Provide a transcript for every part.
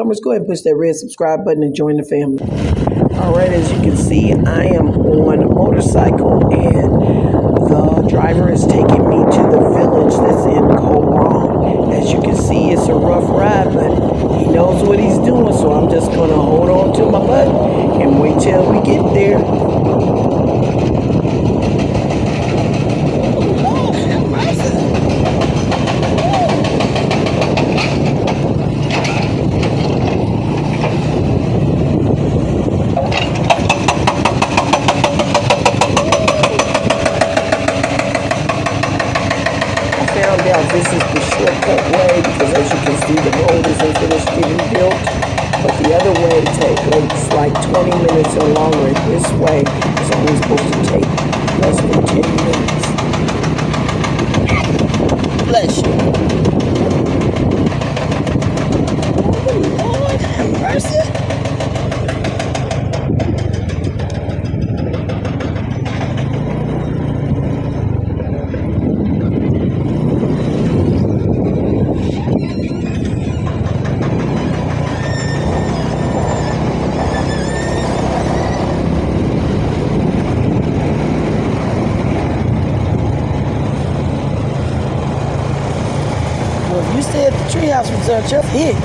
newcomers, go ahead and push that red subscribe button and join the family. All right, as you can see, I am on a motorcycle and the driver is taking me to the village that's in Rong. As you can see, it's a rough ride, but he knows what he's doing, so I'm just going to hold on to my butt and wait till we get there. This is the shortcut way because as you can see the road isn't finished getting built, but the other way takes like 20 minutes or longer. This way is only supposed to take less than 10 minutes. Bless you. Oh Lord, have mercy. If you stay at the treehouse resort, you're hit.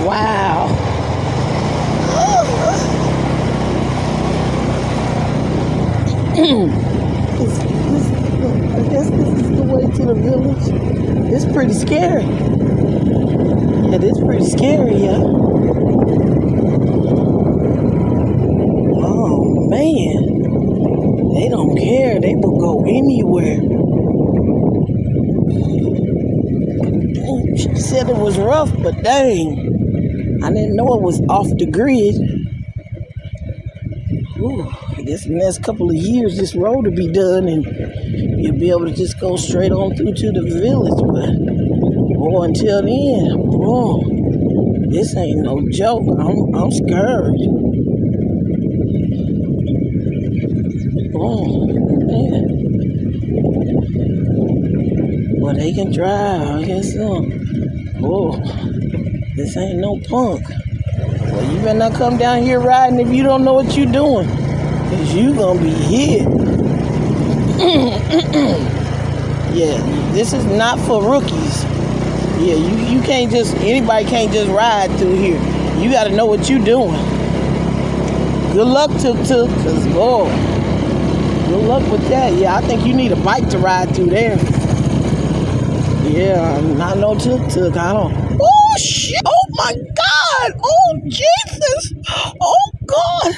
Wow. I guess this is the way to the village. It's pretty scary. It is pretty scary, yeah. Oh, man. They don't care. They will go anywhere. She said it was rough, but dang. I didn't know it was off the grid. Ooh, I guess in the next couple of years, this road will be done and you'll be able to just go straight on through to the village. But, boy, until then, boy, this ain't no joke. I'm scared. Oh, man. Well, they can drive, I guess so. Oh, this ain't no punk. Well, you better not come down here riding if you don't know what you're doing. Because you gonna be hit. Yeah, this is not for rookies. Yeah, you can't just, anybody can't just ride through here. You gotta know what you're doing. Good luck to, cause, oh. Good luck with that. Yeah, I think you need a bike to ride through there. Yeah, not no tuk-tuk. I don't. Oh, shit. Oh, my God. Oh, Jesus. Oh, God.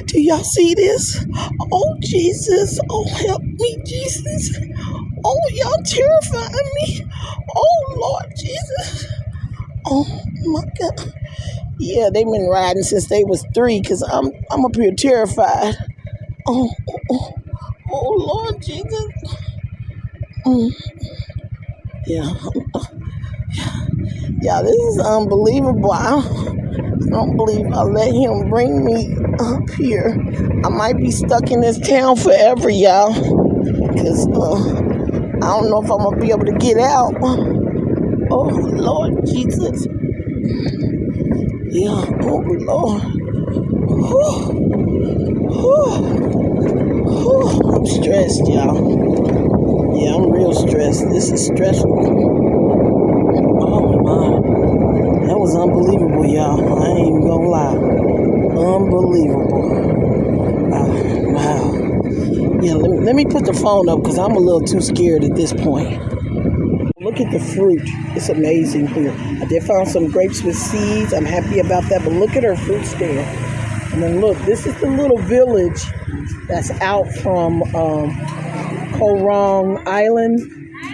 Do y'all see this? Oh, Jesus. Oh, help me, Jesus. Oh, y'all terrifying me. Oh, Lord Jesus. Oh, my God. Yeah, they've been riding since they was 3 because I'm up here terrified. Oh, Lord Jesus. Yeah, this is unbelievable. I don't believe I'll let him bring me up here. I might be stuck in this town forever, y'all. Because I don't know if I'm going to be able to get out. Oh, Lord Jesus. Yeah, oh, Lord. I'm stressed, y'all. Yeah, I'm real stressed. This is stressful. Oh, my. That was unbelievable, y'all. I ain't even gonna lie. Unbelievable. Wow. Yeah, let me put the phone up because I'm a little too scared at this point. Look at the fruit. It's amazing here. I did find some grapes with seeds. I'm happy about that. But look at her fruit stand. And then look, this is the little village that's out from Rong Island.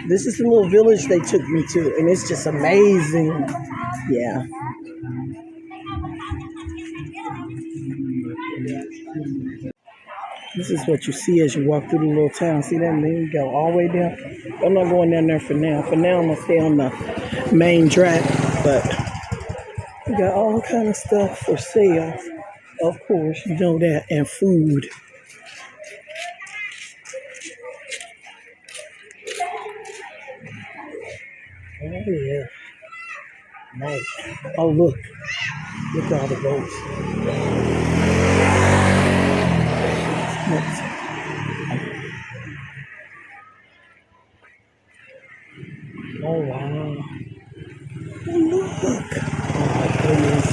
This is the little village they took me to, and it's just amazing. Yeah. This is what you see as you walk through the little town. See that? And then you go all the way down. I'm not going down there for now. For now, I'm going to stay on the main track. But we got all kind of stuff for sale. Of course, you know that. And food. Oh yeah, nice. Oh look at all the boats. Oh wow. Oh, look. Oh my goodness.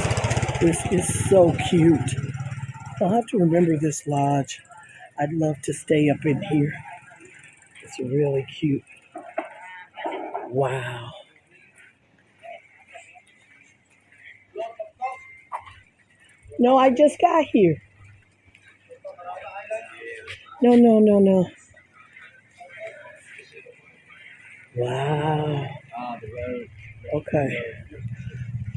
This is so cute. I'll have to remember this lodge. I'd love to stay up in here. It's really cute. Wow. No, I just got here. No. Wow. Okay.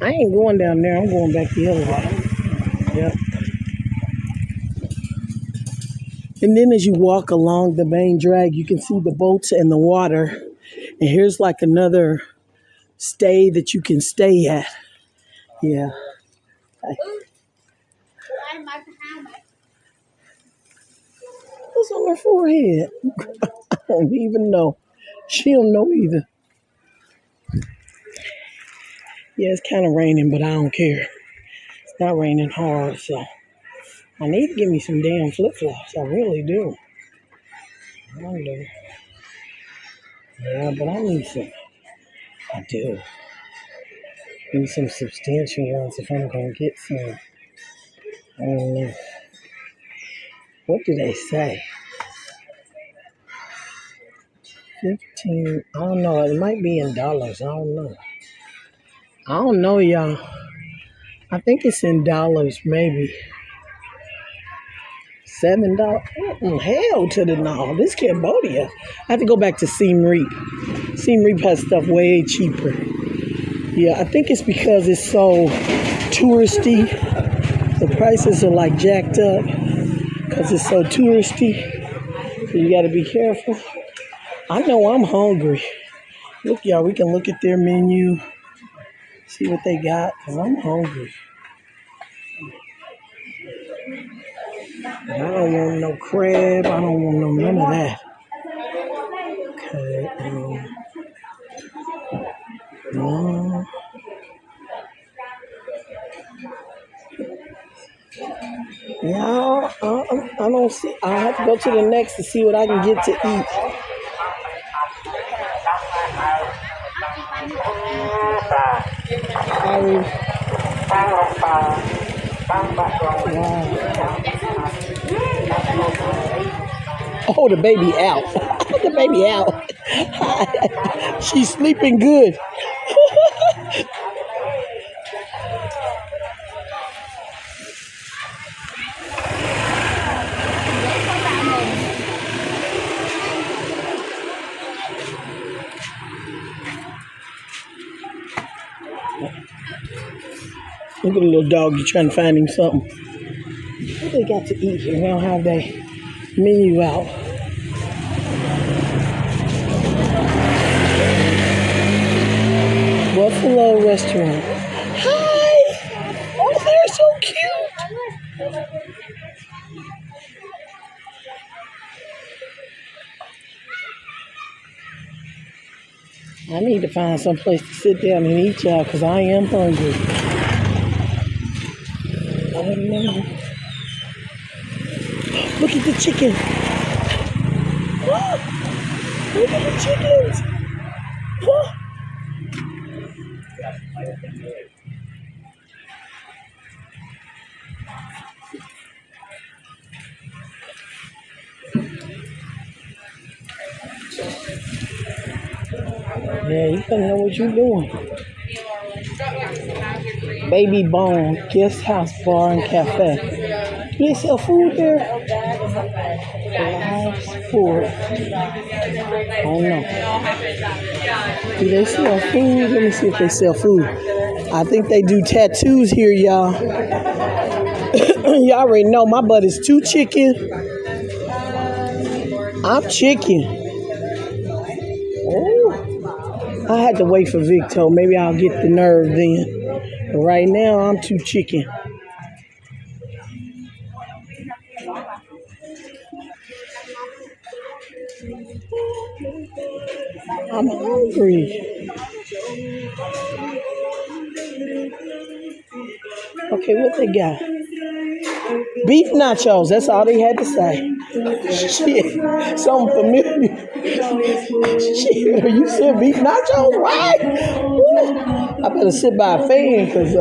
I ain't going down there. I'm going back the other way. Yep. And then as you walk along the main drag, you can see the boats and the water. And here's like another stay that you can stay at. Yeah. What's on her forehead? I don't even know. She don't know either. Yeah, it's kind of raining, but I don't care. It's not raining hard, so I need to give me some damn flip-flops. I really do. I wonder. Yeah, but I need some. I do. Need some substantial ones if I'm going to get some. I don't know. What do they say? 15. I don't know. It might be in dollars. I don't know. I don't know, y'all. I think it's in dollars, maybe. $7. Hell to the no. This Cambodia. I have to go back to Siem Reap. Siem Reap has stuff way cheaper. Yeah, I think it's because it's so touristy. The prices are like jacked up because it's so touristy. So you got to be careful. I know I'm hungry. Look, y'all, we can look at their menu, see what they got, because I'm hungry. I don't want no crab. I don't want none of that. Okay. No. Yeah, I don't see. I have to go to the next to see what I can get to eat. Wow. Oh, the baby out. The baby out. She's sleeping good. Look at the little dog. You trying to find him something. What they got to eat here? They don't have their menu out. Buffalo restaurant. Hi! Oh, they're so cute. I need to find some place to sit down and eat, y'all, because I am hungry. Oh, no. Look at the chicken. Oh, look at the chickens. Oh. Yeah, you gotta know what you're doing. Baby Bone Guest House Bar and Cafe. Do they sell food there? Live sport. I don't know. Do they sell food? Let me see if they sell food. I think they do tattoos here, y'all. Y'all already know my butt is too chicken. I'm chicken. Oh. I had to wait for Victor. Maybe I'll get the nerve then. But right now, I'm too chicken. I'm hungry. Okay, what they got? Beef nachos. That's all they had to say. Shit, something familiar. Shit, you said beef nachos? Why? I better sit by a fan because,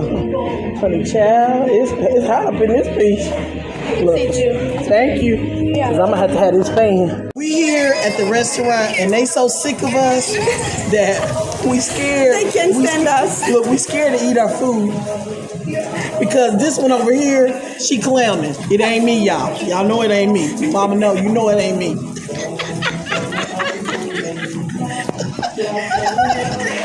honey child, it's hot up in this piece. Look, thank you. Because I'm going to have this fan. We here at the restaurant and they so sick of us that we scared. They can't stand us. Look, we scared to eat our food. Because this one over here, she clowning. It ain't me, y'all. Y'all know it ain't me. Mama know, you know it ain't me.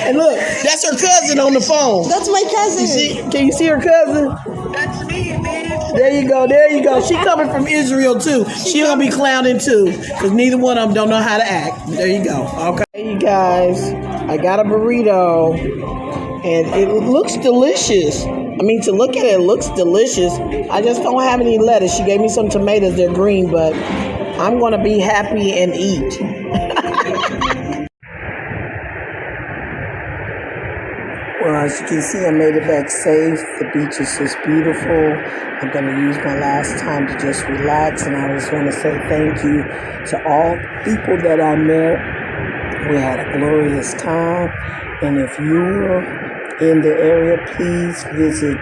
And look, that's her cousin on the phone. That's my cousin. You see? Can you see her cousin? That's me, man. There you go, there you go. She coming from Israel too. She gonna be clowning too. Because neither one of them don't know how to act. There you go. Okay. Hey you guys, I got a burrito. And it looks delicious. I mean, to look at it, it looks delicious. I just don't have any lettuce. She gave me some tomatoes. They're green, but I'm going to be happy and eat. Well, as you can see, I made it back safe. The beach is just beautiful. I'm going to use my last time to just relax. And I just want to say thank you to all people that I met. We had a glorious time. And if you're in the area, please visit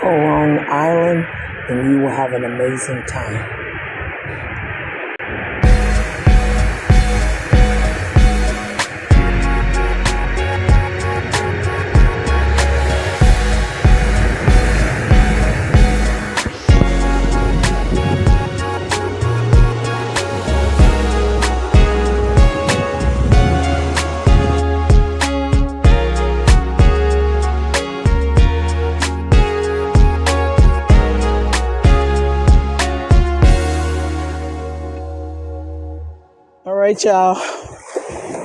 Rong Island and you will have an amazing time. All right, y'all.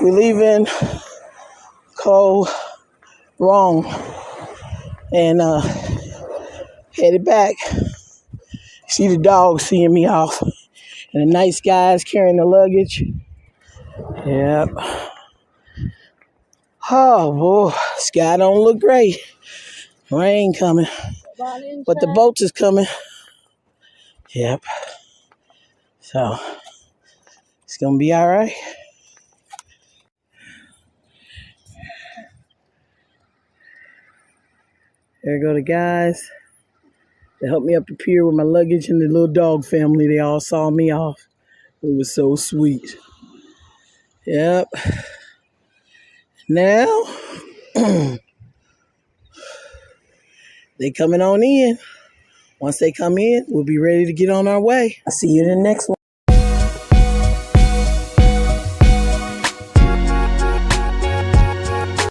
We're leaving Rong and headed back. See the dog seeing me off. And the nice guys carrying the luggage. Yep. Oh, boy. Sky don't look great. Rain coming. But the boat is coming. Yep. So, it's going to be all right. There go the guys. They helped me up the pier with my luggage and the little dog family. They all saw me off. It was so sweet. Yep. Now, they coming on in. Once they come in, we'll be ready to get on our way. I'll see you in the next one.